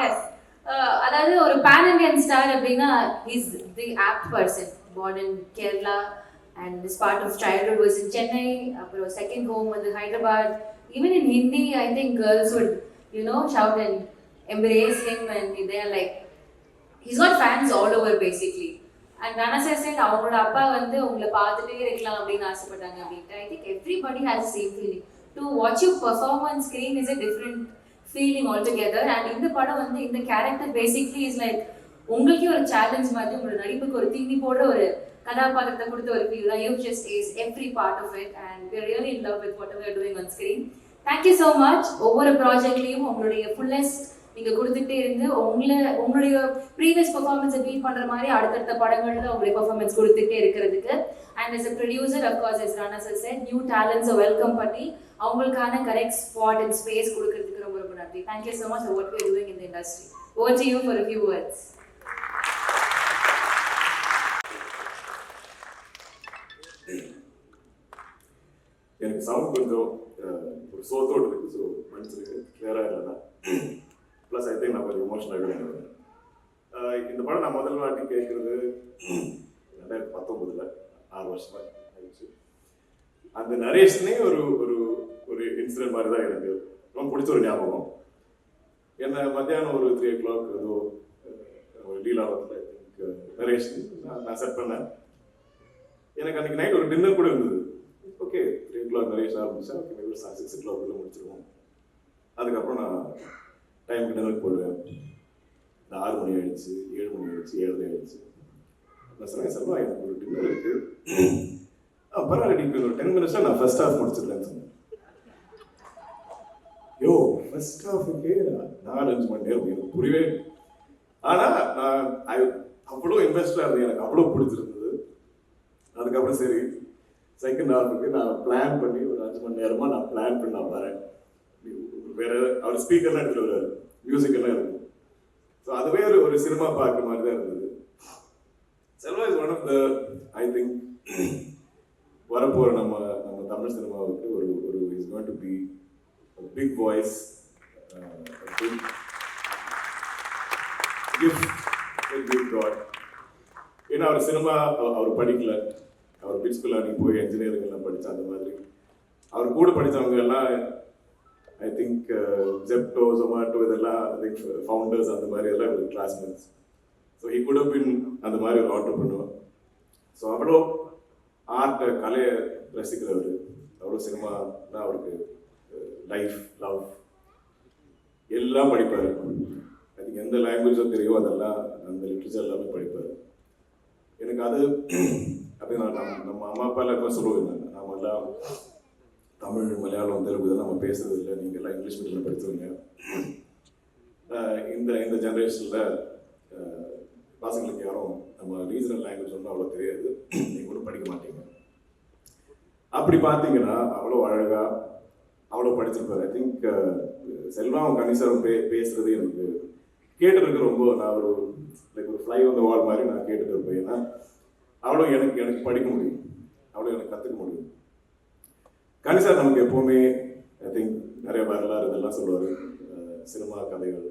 Yes. அதாவது ஒரு pan Indian star அப்படின்னா is the apt person born in Kerala and this part of childhood was in Chennai, அப்புறம் second home வந்து Hyderabad. Even in Hindi, I think girls would, shout and embrace him and they are like, he's got fans all over basically. And Rana sir said, அவங்களோட அப்பா வந்து உங்களை பார்த்துட்டே இருக்கலாம் அப்படின்னு ஆசைப்பட்டாங்க அப்படின்ட்டு. I think everybody has the same feeling. To watch you perform on screen is a different feeling altogether. And இந்த படம் வந்து இந்த கேரக்டர் பேசிக்லி இஸ் லைக் உங்களுக்கு ஒரு சேலஞ்ச் மாதிரி உங்களோட நடிப்புக்கு ஒரு தீனி போடுற ஒரு கதாபாத்திரத்தை கொடுத்த ஒரு ஃபீல் தான். You just is every part of it and we are really in love with whatever you're doing on screen. Thank you so much. ஒவ்வொரு ப்ராஜெக்ட்லேயும் உங்களுடைய ஃபுல்லஸ்ட் நீங்கள் கொடுத்துட்டே இருந்து உங்களுடைய ப்ரீவியஸ் பெர்ஃபார்மன்ஸை பீட் பண்ணுற மாதிரி அடுத்தடுத்த படங்களில் உங்களுடைய பெர்ஃபார்மன்ஸ் கொடுத்துட்டே இருக்கிறதுக்கு. And as a producer, of course, as Rana sir said, new talents welcome பண்ணி அவங்களுக்கான கரெக்ட் ஸ்பாட் அண்ட் ஸ்பேஸ் கொடுக்கறதுக்கு ரொம்ப ரொம்ப நன்றி. Thank you so much for what we are doing in the industry. Over to you for a few words. எனக்கு sound கொஞ்சம் ஒரு சோத்தோடு இருக்கு, ஸோ மனுஷனுக்கு கிளியராக இல்லைன்னா ப்ளஸ் ஐ திங்க் நான் கொஞ்சம் எமோஷனலாக நினைக்கிறேன். இந்த படம் நான் முதல் வாட்டி கேட்குறது 2019, 6 வருஷமாக ஆயிடுச்சு. அந்த நரேஷனே ஒரு ஒரு ஒரு இன்சிடென்ட் மாதிரி தான் எனக்கு ரொம்ப பிடிச்ச ஒரு ஞாபகம். என்ன மத்தியானம் ஒரு 3 o'clock ஏதோ லீலாவத்தில் ஐ திங்க் நரேஷ் நான் செட் பண்ணேன். எனக்கு அன்றைக்கி நைட் ஒரு டின்னர் கூட இருந்தது. ஓகே 3 o'clock நரேஷ் ஆரம்பிச்சேன். ஓகே மேபி 6 o'clock முடிச்சிருவோம். அதுக்கப்புறம் நான் டைமுக்கு டின்னருக்கு போடுவேன். 6 மணி ஆயிடுச்சு, 7 மணி ஆயிடுச்சு, 7:30 ஆயிடுச்சு. நான் சொன்னேன், செல்வா எனக்கு ஒரு டின்னர் இருக்குது, பரவாயில்ல நீ ஒரு 10 minutes நான் ஃபர்ஸ்ட் ஹாஃப் முடிச்சிடலன்னு சொன்னேன். யோ ஃபர்ஸ்ட் ஹாஃபுக்கே 4-5 மணி நேரம் எனக்கு புரியவே. ஆனால் நான் அவ்வளோ இன்ட்ரெஸ்டாக இருந்தது, எனக்கு அவ்வளோ பிடிச்சிருந்தது. அதுக்கப்புறம் சரி செகண்ட் ஹாஃபுக்கு நான் பிளான் பண்ணி ஒரு 5 மணி நேரமாக நான் பிளான் பண்ணி நான் வரேன். வேறு அவர் ஸ்பீக்கர்லாம் எடுத்துகிட்டு வருவார், மியூசிக்கெல்லாம் இருக்கும். ஸோ அதுவே ஒரு சினிமா பார்க்குற மாதிரி தான் இருந்தது. Selva is one of the I think வரப்போகிற நம்ம தமிழ் சினிமாவுக்கு ஒரு is going to be big voice, big god. ஏன்னா அவர் சினிமா அவர் படிக்கல, அவர் பிட் ஸ்கூலில் அன்றைக்கி போய் என்ஜினியரிங்லாம் படித்தா. அந்த மாதிரி அவர் கூட படித்தவங்க எல்லாம் ஐ திங்க் ஜெப்டோ, ஜொமாட்டோ இதெல்லாம் ஐ திங்க் ஃபவுண்டர்ஸ் அந்த மாதிரி எல்லாம் ஒரு classmates. So he could have been அந்த மாதிரி ஒரு ஆண்டர்ப்ரனர். ஸோ அவ்வளோ ஆர்ட்டை கலையை ரசிக்கிறவர், அவ்வளோ சினிமானா அவருக்கு லைஃப் லவ் எல்லாம் படிப்பார். ஐ திங்க் எந்த லாங்குவேஜோ தெரியும் அதெல்லாம் அந்த லிட்ரேச்சர் எல்லாமே படிப்பார். எனக்கு அது அப்படி நம்ம அம்மா அப்பா எல்லாம் சொல்லுவேன், நாம எல்லாம் தமிழ் மலையாளம் தெலுங்கு இதெல்லாம் நம்ம பேசுறது இல்லை, நீங்கள் எல்லாம் இங்கிலீஷ் மீடியமில் படிச்சுருங்க. இந்த ஜென்ரேஷனில் பசங்களுக்கு யாரும் நம்ம ரீஜனல் லாங்குவேஜ் வந்து அவ்வளோ தெரியாது, நீங்கள் கூட படிக்க மாட்டீங்க. அப்படி பார்த்தீங்கன்னா அவ்வளோ அழகாக அவ்வளோ படிச்சிருப்பார். ஐ திங்க் செல்வம் கணிசரம் பேசுறது எனக்கு கேட்டுருக்கு ரொம்ப. நான் ஒரு லைக் ஒரு ஃப்ளை ஆன் த வால் மாதிரி நான் கேட்டுட்டு இருப்பேன். ஏன்னா அவ்வளோ எனக்கு படிக்க முடியும், அவ்வளோ எனக்கு கற்றுக்க முடியும். கணிசார் நமக்கு எப்போவுமே ஐ திங்க் நிறைய வரலாறு இதெல்லாம் சொல்லுவார், சினிமா கதைகள்,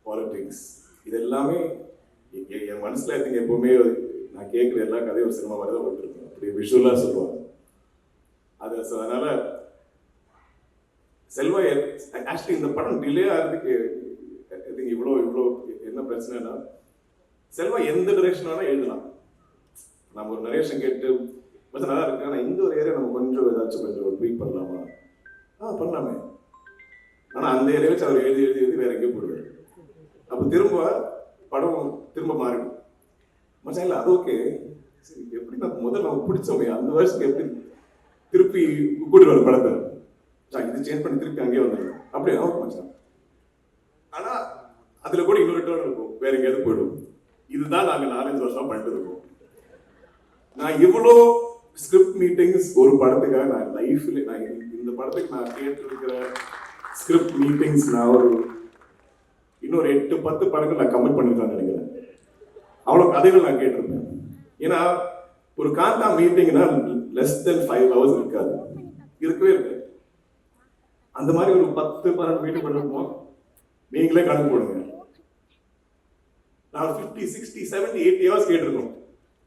பாலிட்டிக்ஸ், இது எல்லாமே என் மனசில் ஐ திங்க் எப்போவுமே நான் கேட்குற எல்லா கதையும் ஒரு சினிமா மாதிரி தான் போட்டுருக்கேன். அப்படி விஷுவலாக சொல்லுவாங்க அது. ஸோ அதனால் செல்வா ஆக்சுவலி இந்த படம் டிலே ஆகிறதுக்கு ஐ திங்க் இவ்வளோ என்ன பிரச்சனைனா, செல்வா எந்த டிரெக்ஷனாலும் எழுதலாம். நம்ம ஒரு நரேஷன் கேட்டு கொஞ்சம் நல்லா இருக்கு, ஆனால் இந்த ஒரு ஏரியா நம்ம கொஞ்சம் ஏதாச்சும் கொஞ்சம் ட்வீட் பண்ணலாமா, பண்ணலாமே. ஆனால் அந்த ஏரியா வச்சு அவர் எழுதி வேற எங்கேயும் போடுவார். அப்போ படம் திரும்ப மாறிடும். மச்சான் இல்லை அது ஓகே, சரி எப்படி முதல்ல நம்ம பிடிச்சோமே அந்த வருஷத்துக்கு எப்படி திருப்பி கூட்டிட்டு வர படத்தை இது சேஞ்ச் பண்ணி திருப்பி அங்கேயே வந்துடும் அப்படியே ஓகே மச்சான். ஆனால் அதில் கூட இன்னொரு டேர்ன் இருக்கும், வேற எங்கேயாவது போயிடும். இதுதான் நாங்கள் 4-5 வருஷம் பண்ணிட்டு இருக்கோம். நான் இவ்வளோ ஸ்கிரிப்ட் மீட்டிங்ஸ் ஒரு படத்துக்காக நான் லைஃப்ல நான் இந்த படத்துக்கு நான் கேட்டிருக்கிற ஸ்கிரிப்ட் மீட்டிங்ஸ் நான் இன்னொரு 8-10 படங்கள் நான் கமிட் பண்ணிருக்கான்னு நினைக்கிறேன். அவ்வளோ கதைகள் நான் கேட்டிருப்பேன். ஏன்னா ஒரு காந்தா மீட்டிங்னா less than 5 hours இருக்காது, இருக்கவே இருக்கு. அந்த மாதிரி ஒரு 10-12 மீட்டிங் பண்ணிருப்போம். நீங்களே கணக்கு போடுங்க, நான் 50, 60, 70, 80 ஹவர்ஸ் கேட்டிருக்கோம்.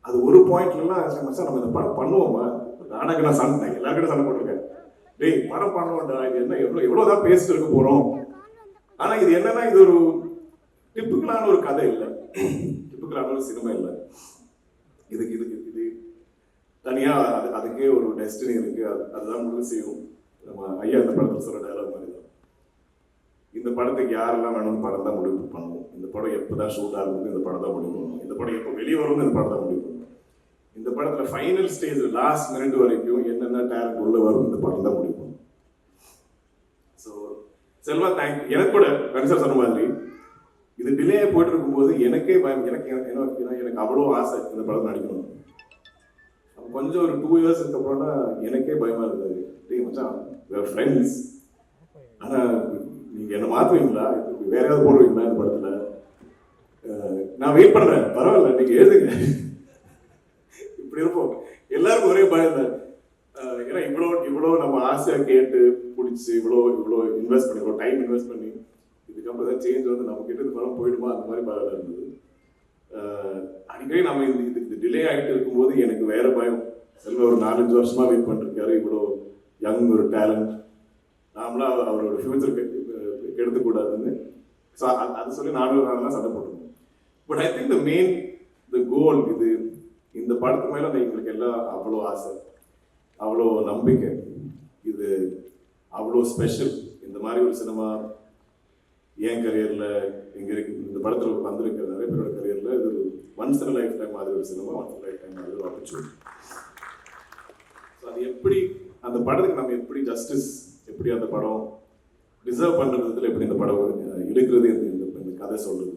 அது ஒரு பாயிண்ட்லாம் மச்சான் நம்ம இந்த படம் பண்ணுவோமா, நானாக நான் சண்டை எல்லாருக்கிட்ட சண்டை போட்டிருக்கேன். டேய் படம் பண்ணுவோம்டா, இது என்ன எவ்வளோதான் பேசிட்டு இருக்க போகிறோம். ஆனால் இது என்னன்னா, இது ஒரு டிப்பிக்கலான ஒரு கதை இல்லை, டிப்பிக்கலான ஒரு சினிமா இல்லை. இதுக்கு இதுக்கு இது தனியாக அதுக்கே ஒரு டெஸ்டினி இருக்கு. அதுதான் முடிவு செய்யும். நம்ம ஐயா இந்த படத்தில் சொல்கிற டயலாக் மாதிரி தான், இந்த படத்துக்கு யாரெல்லாம் வேணும்னு படம் தான் முடிவு பண்ணுவோம். இந்த படம் எப்போ தான் ஷூட் ஆகுது, இந்த படம் தான் முடிவு பண்ணுவோம். இந்த படம் எப்போ வெளியே வரும்னு இந்த படம் தான் முடிவு பண்ணுவோம். இந்த படத்தில் ஃபைனல் ஸ்டேஜ் லாஸ்ட் மினிட் வரைக்கும் என்னென்ன டேலண்ட் உள்ள வரும் இந்த படம் தான் முடிவு பண்ணுவோம். So Selva thank. எனக்கு கூட கணிசர் சொன்ன மாதிரி இது டிலே போயிட்டு இருக்கும்போது எனக்கே பயம். எனக்கு அவ்வளோ ஆசை இந்த படம் நடிக்கணும். கொஞ்சம் ஒரு 2 years அப்புறம்னா எனக்கே பயமா இருந்தது. டேய் மச்சான், ஃப்ரெண்ட்ஸ், ஆனால் நீங்கள் என்ன மாற்றுவீங்களா, வேற ஏதாவது போடுவீங்களா இந்த படத்தில், நான் வெயிட் பண்ணுறேன், பரவாயில்ல நீங்கள் எழுதுங்க. இப்படி இருப்போம். எல்லாருக்கும் ஒரே பயம் தான். ஏன்னா இவ்வளோ நம்ம ஆசையாக கேட்டு பிடிச்சி இவ்வளோ இன்வெஸ்ட் பண்ணி, இவ்வளோ டைம் இன்வெஸ்ட் பண்ணி இதுக்கப்புறம் ஏதாவது சேஞ்ச் வந்து நம்ம கிட்ட இந்த படம் போயிடுமா, அந்த மாதிரி பயம் இருந்தது. அடிக்கடி நம்ம இது டிலே ஆகிட்டு இருக்கும்போது எனக்கு வேற பயம். செல்வா ஒரு 4-5 வருஷமா வெயிட் பண்ணிருக்காரு, இவ்வளோ யங் ஒரு டேலண்ட், நாமளா அவரோட ஃபியூச்சருக்கு எடுத்துக்கூடாதுன்னு. ஸோ அது சொல்லி நானும் சண்டை போட்டுருக்கோம். பட் ஐ திங்க் த கோல் இது, இந்த படத்துக்கு மேலே எங்களுக்கு எல்லாம் அவ்வளோ ஆசை, அவ்வளோ நம்பிக்கை, இது அவ்வளோ ஸ்பெஷல். இந்த மாதிரி ஒரு சினிமா என் கரியரில் இங்கே இருக்கு, இந்த படத்தில் வந்திருக்கிற நிறைய பேரோட கரியரில் இது ஒரு ஒன்ஸ் இன் லைஃப் டைம் மாதிரி ஒரு cinema, once in life time மாதிரி ஒரு ஆப்பர்ச்சுனிட்டி. ஸோ அது எப்படி அந்த படத்துக்கு நம்ம எப்படி ஜஸ்டிஸ், எப்படி அந்த படம் டிசர்வ் பண்ணுறதுல எப்படி இந்த படம் எடுக்கிறது, இந்த கதை சொல்கிறது.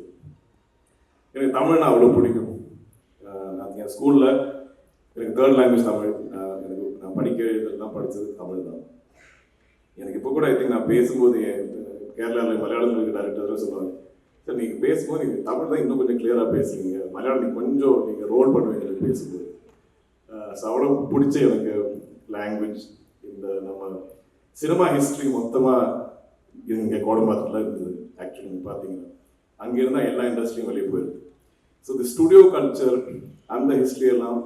எனக்கு தமிழ்னா அவ்வளோ பிடிக்கும். நான் என் ஸ்கூலில் எனக்கு 3rd லாங்குவேஜ் தமிழ். நான் படிக்க எழுதுலாம் படித்தது தமிழ் தான். எனக்கு இப்போ கூட ஐ திங்க் நான் பேசும்போது கேரளாவில் மலையாளத்தில் இருக்க டேரக்டர் சொல்லுவாங்க, சார் நீங்கள் பேசும்போது நீங்கள் தமிழ் தான் இன்னும் கொஞ்சம் கிளியராக பேசுவீங்க, மலையாளம் கொஞ்சம் நீங்கள் ரோல் பண்ணுவீங்க எனக்கு பேசும்போது. ஸோ அவ்வளோ பிடிச்ச எனக்கு லாங்குவேஜ். இந்த நம்ம சினிமா ஹிஸ்ட்ரி மொத்தமாக இங்கே கோடம்பாக்கத்தில் இருந்தது. ஆக்சுவலி நீங்கள் பார்த்தீங்கன்னா அங்கே இருந்தால் எல்லா இண்டஸ்ட்ரியும் வெளியே போயிருக்கு. ஸோ இந்த ஸ்டுடியோ கல்ச்சர், அந்த ஹிஸ்ட்ரியெல்லாம்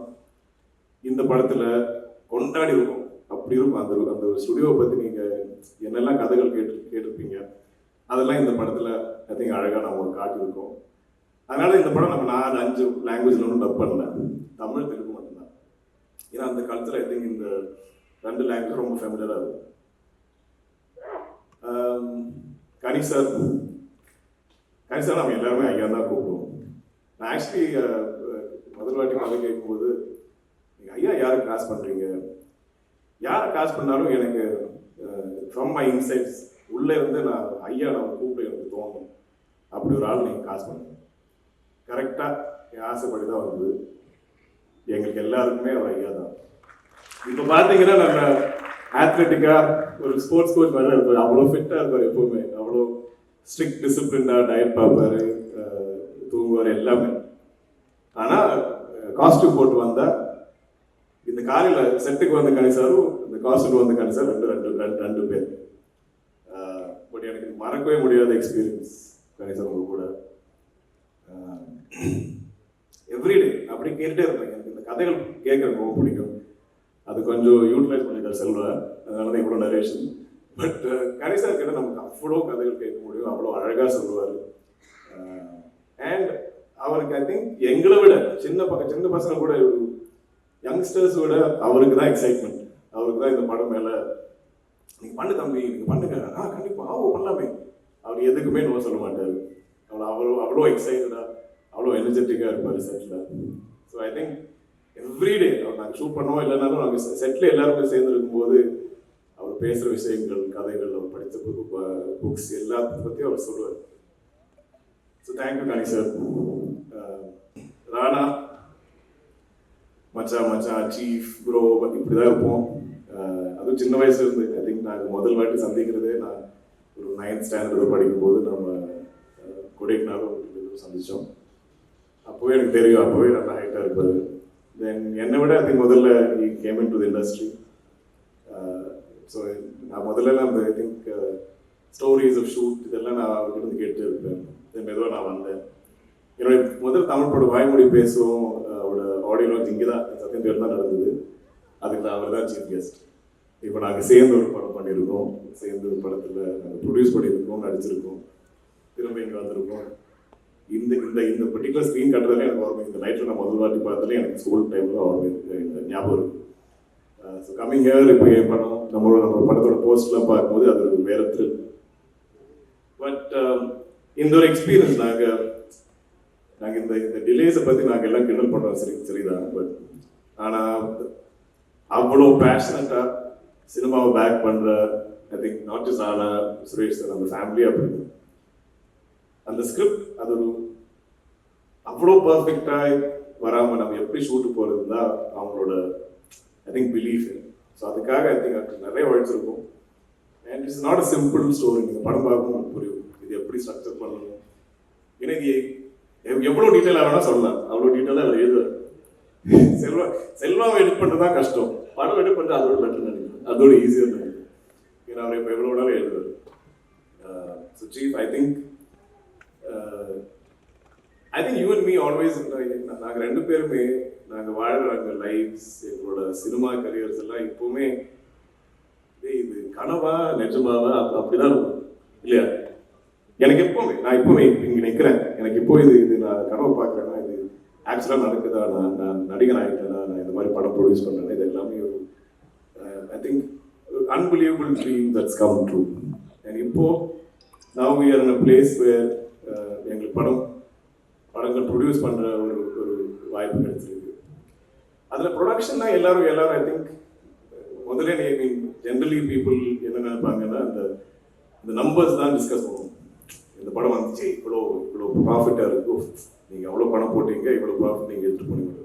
இந்த படத்தில் கொண்டாடி இருக்கும். அப்படி இருக்கும். அந்த ஒரு ஸ்டுடியோவை பற்றி நீங்கள் என்னெல்லாம் கதைகள் கேட்டிருப்பீங்க, அதெல்லாம் இந்த படத்தில் ஐ திங்க் அழகாக நம்ம காட்டியிருக்கோம். அதனால இந்த படம் நம்ம 4-5 லாங்குவேஜில் ஒன்றும் டப் பண்ணல, தமிழ் தெலுங்கு மட்டும்தான். ஏன்னா அந்த காலத்தில் ஐ திங்க் இந்த 2 லாங்குவேஜ் ரொம்ப ஃபெமிலியராக இருக்கும். கனிசார் நம்ம எல்லாருமே ஐயா தான் கூப்பிடுவோம். நான் ஆக்சுவலி முதல் வாட்டி கதை கேட்கும்போது, நீங்கள் ஐயா யாரை காசு பண்ணுறீங்க, யாரை காசு பண்ணாலும் எனக்கு ஃப்ரம் மை இன்சைட்ஸ் உள்ளே வந்து நான் ஐயா நம்ம கூப்பிட்டு எனக்கு தோணும், அப்படி ஒரு ஆள் நீங்கள் காசு பண்ணுங்க. கரெக்டாக என் ஆசைப்படி தான் வந்தது. எங்களுக்கு எல்லாருக்குமே அவர் ஐயா தான். இப்போ பார்த்தீங்கன்னா நம்ம ஆத்லெட்டிக்காக ஒரு ஸ்போர்ட்ஸ் கோச் மாதிரி இருப்பார், அவ்வளோ ஃபிட்டாக இருப்பார் எப்போவுமே, அவ்வளோ ஸ்ட்ரிக்ட் டிசிப்ளினாக டயட் பார்ப்பார், தூங்குவார் எல்லாமே. ஆனால் காஸ்டியூம் போட்டு வந்தால் இந்த காலையில் செட்டுக்கு வந்த கணிசாரும் இந்த காஸ்டியூம் வந்த கணிசார் ரெண்டு பேர். பட் எனக்கு மறக்கவே முடியாத எக்ஸ்பீரியன்ஸ் கணிசார் உங்க கூட. எவ்ரிடே அப்படி கேட்டுட்டே இருப்பேன். எனக்கு இந்த கதைகள் கேட்கறது ரொம்ப பிடிக்கும். அது கொஞ்சம் யூட்டிலைஸ் பண்ணிட்டார் செல்வா, அதனால தான் இவ்வளோ நரேஷன். பட் கணிசார் கிட்ட நமக்கு அவ்வளோ கதைகள் கேட்க முடியும், அவ்வளோ அழகாக சொல்லுவார். அண்ட் அவருக்கு ஐ திங்க் எங்களை விட சின்ன பசங்க கூட, யங்ஸ்டர்ஸ் விட அவருக்கு தான் எக்ஸைட்மெண்ட், அவருக்கு தான் இந்த படம் மேலே நீங்கள் பண்ணு தம்பி, நீங்கள் பண்ணுங்க, கண்டிப்பாக பண்ணலாமே. அவர் எதுக்குமே நோ சொல்ல மாட்டார். அவ்வளோ எக்ஸைட்டடாக, அவ்வளோ எனர்ஜெட்டிக்காக இருப்பார் செட்டில். ஸோ ஐ திங்க் எவ்ரிடே அவர் நாங்கள் ஷூட் பண்ணுவோம் இல்லைனாலும் நாங்கள் செட்டில் எல்லாருமே சேர்ந்து இருக்கும்போது அவர் பேசுகிற விஷயங்கள், கதைகள், அவர் படித்த புக்ஸ் எல்லாத்த பற்றியும் அவர் சொல்லுவார். ஸோ தேங்க்யூ கணி சார். ராணா மச்சான் சீஃப் ப்ரோ இப்படி தான் இருப்போம். அதுவும் சின்ன வயசுல இருந்து ஐ திங்க் நாங்கள் முதல் வாட்டி சந்திக்கிறதே நான் ஒரு 9th ஸ்டாண்டர்ட் படிக்கும்போது நம்ம கொடைக்கானலும் சந்தித்தோம். அப்போவே எனக்கு தெரியும், அப்போவே நல்லா ஹைட்டாக இருப்பார். தென் என்னை விட ஐ திங்க் முதல்ல came into the industry. So நான் முதல்ல அந்த I think stories of shoot இதெல்லாம் நான் அவர்கிட்ட கேட்டு இருப்பேன். தென் மெதுவாக நான் வந்தேன். என்னுடைய ஃபர்ஸ்ட் தமிழ் படம் வாய்மொழி பேசுவோம் அவரோட ஆடியோ லான்ச் இங்கே தான் சத்தியம் பேர் தான் நடந்தது. அதுக்கு அவர் தான் சீஃப் கெஸ்ட். இப்போ நாங்கள் சேர்ந்து ஒரு படம் பண்ணியிருக்கோம், சேர்ந்து ஒரு படத்தில் நாங்கள் ப்ரொடியூஸ் பண்ணியிருக்கோம், நடிச்சிருக்கோம், திரும்ப இங்கே வந்திருக்கோம். இந்த இந்த இந்த பர்டிகுலர் ஸ்க்ரீன் கட்டுறதுல எனக்கு வரும். இந்த நைட்டில் நான் முதல் வாட்டி பார்த்தாலே எனக்கு ஸ்கூல் டைமில் வரும், இந்த ஞாபகம் இருக்குது. ஸோ கம்மிங் ஹியர் இப்போ என் படம் நம்ம படத்தோட போஸ்ட்லாம் பார்க்கும்போது அது ஒரு வேற த்ரில். பட் இந்த ஒரு எக்ஸ்பீரியன்ஸ் நாங்கள் இந்த டிலேஸை பற்றி நாங்கள் எல்லாம் கிண்டல் பண்ணுறோம், சரிதான். பட் ஆனால் அவ்வளோ பேஷனட்டாக சினிமாவை பேக் பண்ணுற ஐ திங்க் நாட் ஜஸ்ட் ஆனா சுரேஷ் சார், அந்த ஃபேமிலியாக அப்படி அந்த ஸ்கிரிப்ட் அது ஒரு அவ்வளோ பர்ஃபெக்டாக வராமல் நம்ம எப்படி ஷூட்டு போகிறது தான் அவங்களோட ஐ திங்க் பிலீஃப். ஸோ அதுக்காக ஐ திங்க் நிறைய உழைச்சிருக்கும். And it's not a simple story. நீங்கள் படம் பார்க்கணும் உங்களுக்கு புரியும் இது எப்படி ஸ்ட்ரக்சர் பண்ணணும். ஏன்னா இது எவ்வளோ டீட்டெயிலாக வேணால் சொல்லலாம், அவ்வளோ டீட்டெயிலாக அவர் எழுதுவார். செல்வாவை எடிட் பண்ணுறது தான் கஷ்டம், படம் எடிட் பண்ணுறது அதோட பெட்டர் நினைக்கிறேன், அதோட ஈஸியாக நினைக்கிறேன். ஏன்னா அவர் இப்போ எவ்வளோ வேணாலும் எழுதுவார். So chief I think you and me always நாங்கள் ரெண்டு பேருமே நாங்கள் வாழ்கிற லைஃப்ஸ் எங்களோட சினிமா கரியர்ஸ் எல்லாம் இப்போவுமே இது கனவா நிஜமாவா அப்படிதான் இருக்கும் இல்லையா? எனக்கு எப்போவுமே நான் இப்போவுமே இங்கே நிற்கிறேன், எனக்கு இப்போ இது நான் கனவு பார்க்குறேன்னா இது ஆக்சுவலாக நடக்குதா, நான் நடிகன் ஆகிட்டேனா, நான் இந்த மாதிரி படம் ப்ரொடியூஸ் பண்ணுறேன்னா இது எல்லாமே ஒரு I think unbelievable dream that's come true. And இப்போது now we are in a place where எங்களுக்கு படங்கள் ப்ரொடியூஸ் பண்ணுற ஒரு வாய்ப்பு கிடைச்சிருக்கு. அதில் ப்ரொடக்ஷன்னா எல்லாரும் ஐ திங்க் முதல்ல ஜென்ரலி பீப்புள் என்ன நினைப்பாங்கன்னா இந்த நம்பர்ஸ் தான் டிஸ்கஸ் பண்ணுவோம். இந்த படம் வந்துச்சு இவ்வளோ ப்ராஃபிட்டாக இருக்கும், நீங்கள் அவ்வளோ பணம் போட்டீங்க, இவ்வளோ ப்ராஃபிட் நீங்கள் எடுத்துட்டு போனீங்க.